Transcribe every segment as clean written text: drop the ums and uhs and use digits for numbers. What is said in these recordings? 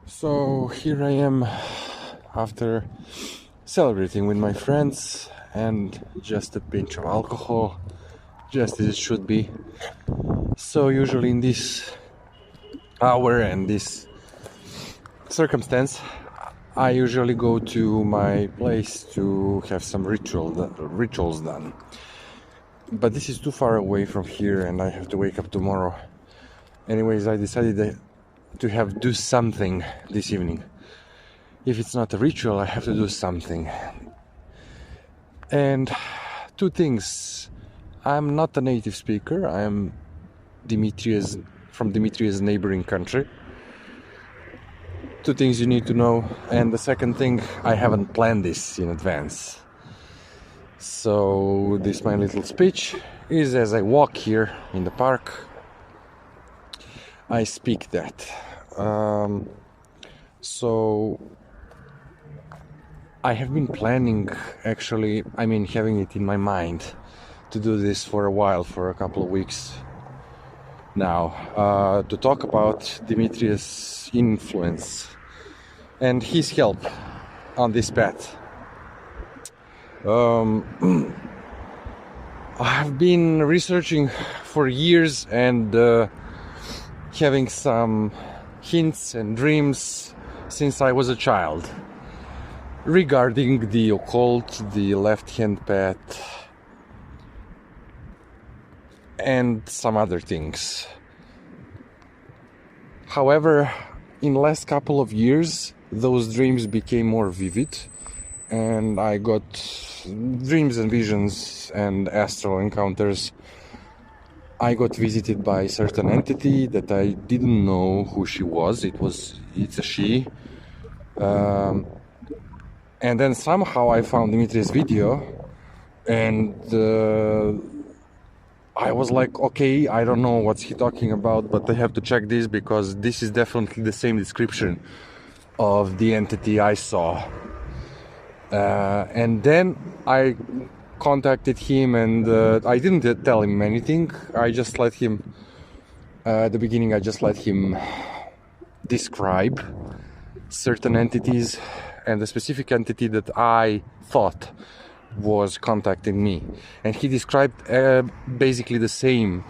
So here I am after celebrating with my friends and just a pinch of alcohol, just as it should be. So usually in this hour and this circumstance, I usually go to my place to have some rituals done. But this is too far away from here and I have to wake up tomorrow. Anyways, I decided to do something this evening. If it's not a ritual, I have to do something. And two things. I'm not a native speaker. I am from Dimitri's neighboring country. Two things you need to know. And the second thing, I haven't planned this in advance. So this my little speech is as I walk here in the park, I speak that. So I have been planning, actually, having it in my mind to do this for a while, for a couple of weeks now, to talk about Dimitri's influence and his help on this path. I've been researching for years and having some hints and dreams since I was a child regarding the occult, the left-hand path, and some other things. However, in the last couple of years, those dreams became more vivid, and I got dreams and visions and astral encounters. I got visited by a certain entity that I didn't know who she was. It's a she. And then somehow I found Dimitri's video, and I was like, okay, I don't know what's he talking about, but I have to check this because this is definitely the same description of the entity I saw. And then I contacted him, and I didn't tell him anything. I just let him, at the beginning, I just let him describe certain entities and the specific entity that I thought was contacting me. And he described basically the same,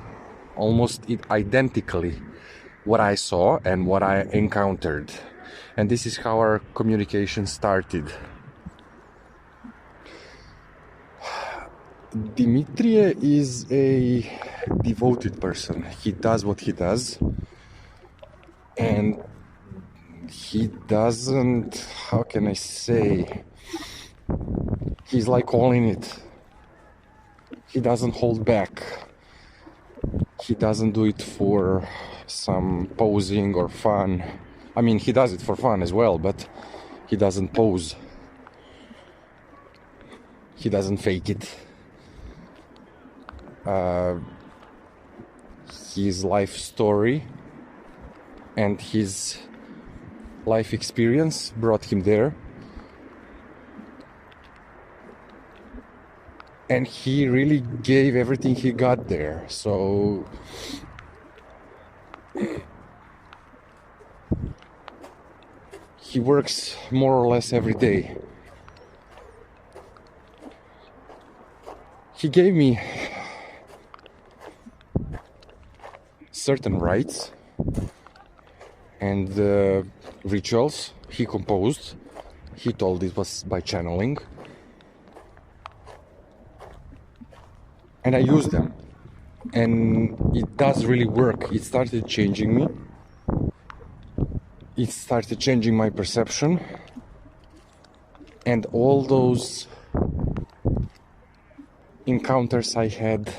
almost identically, what I saw and what I encountered. And this is how our communication started. Dimitri is a devoted person. He does what he does, and he doesn't, how can I say, he's like all in it. He doesn't hold back. He doesn't do it for some posing or fun. He does it for fun as well, but he doesn't pose. He doesn't fake it. His life story and his life experience brought him there, and he really gave everything he got there. So he works more or less every day. He gave me certain rites and rituals he composed. He told it was by channeling, and I used them, and it does really work. It started changing me. It started changing my perception, and all those encounters I had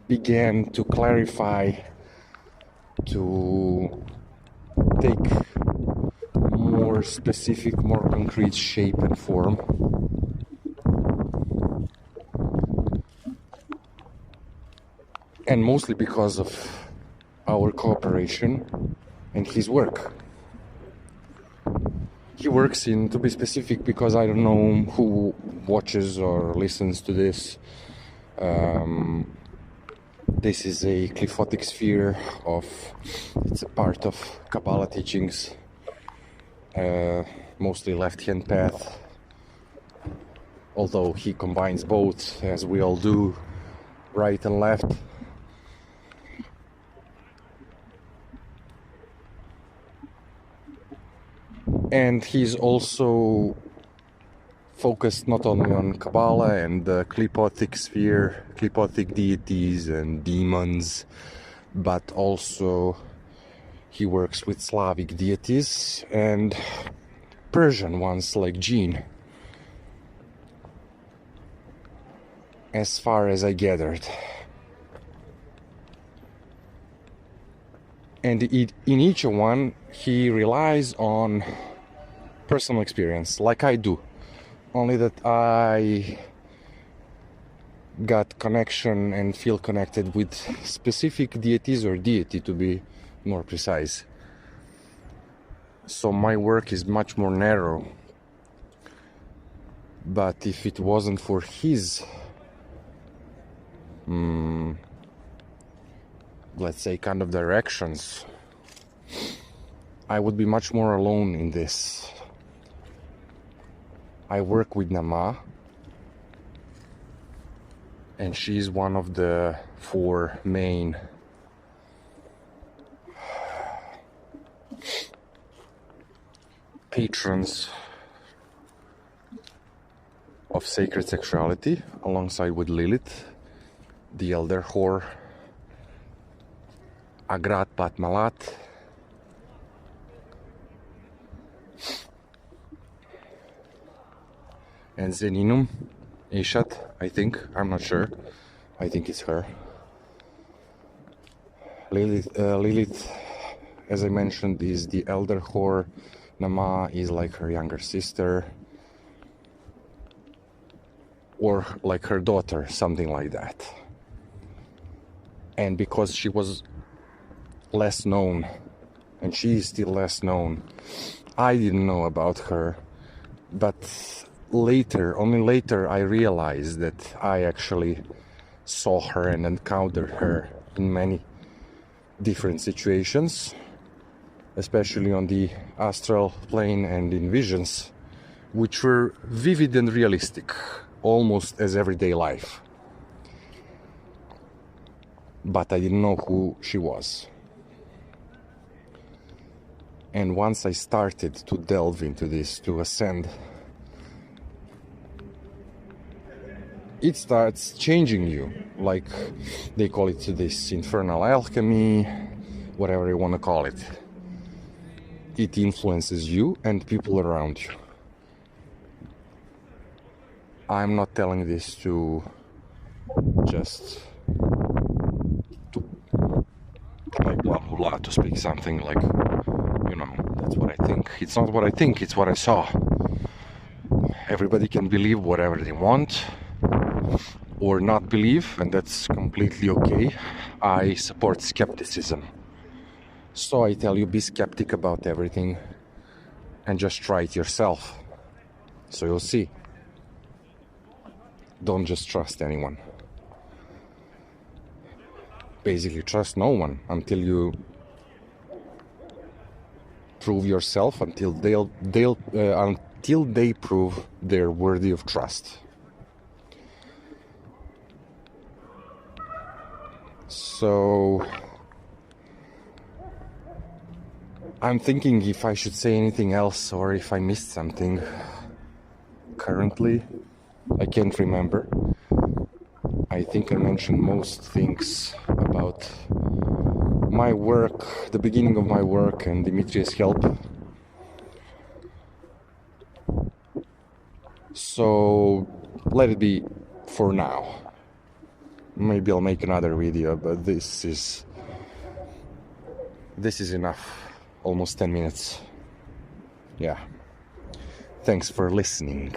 began to clarify, to take more specific, more concrete shape and form. And mostly because of our cooperation and his work. He works in, to be specific, because I don't know who watches or listens to this. This is a cliphotic sphere it's a part of Kabbalah teachings, mostly left-hand path, although he combines both, as we all do, right and left. And he's also focused not only on Kabbalah and the Qlipothic sphere, Qlipothic deities and demons, but also he works with Slavic deities and Persian ones like Jinn, as far as I gathered. And in each one, he relies on personal experience, like I do. Only that I got connection and feel connected with specific deities, or deity to be more precise. So my work is much more narrow. But if it wasn't for his, let's say, kind of directions, I would be much more alone in this. I work with Namaa, and she's one of the 4 main patrons of sacred sexuality, alongside with Lilith, the elder whore, Agrat Bat Malat, and Zeninum Ishat, I think. I'm not sure. I think it's her. Lilith, as I mentioned, is the elder whore. Namaa is like her younger sister, or like her daughter, something like that. And because she was less known, and she is still less known, I didn't know about her. But only later, I realized that I actually saw her and encountered her in many different situations, especially on the astral plane and in visions, which were vivid and realistic, almost as everyday life. But I didn't know who she was. And once I started to delve into this, to ascend, it starts changing you. Like they call it this infernal alchemy, whatever you want to call it. It influences you and people around you. I'm not telling this to just to like blah blah blah, to speak something like, that's what I think. It's not what I think, it's what I saw. Everybody can believe whatever they want or not believe, and that's completely okay. I support skepticism. So I tell you, be skeptic about everything and just try it yourself. So you'll see. Don't just trust anyone. Basically, trust no one until you prove yourself, until they prove they're worthy of trust. So I'm thinking if I should say anything else or if I missed something. Currently, I can't remember. I think I mentioned most things about my work, the beginning of my work, and Dimitri's help. So let it be for now. Maybe I'll make another video, but this is enough. Almost 10 minutes. Yeah. Thanks for listening.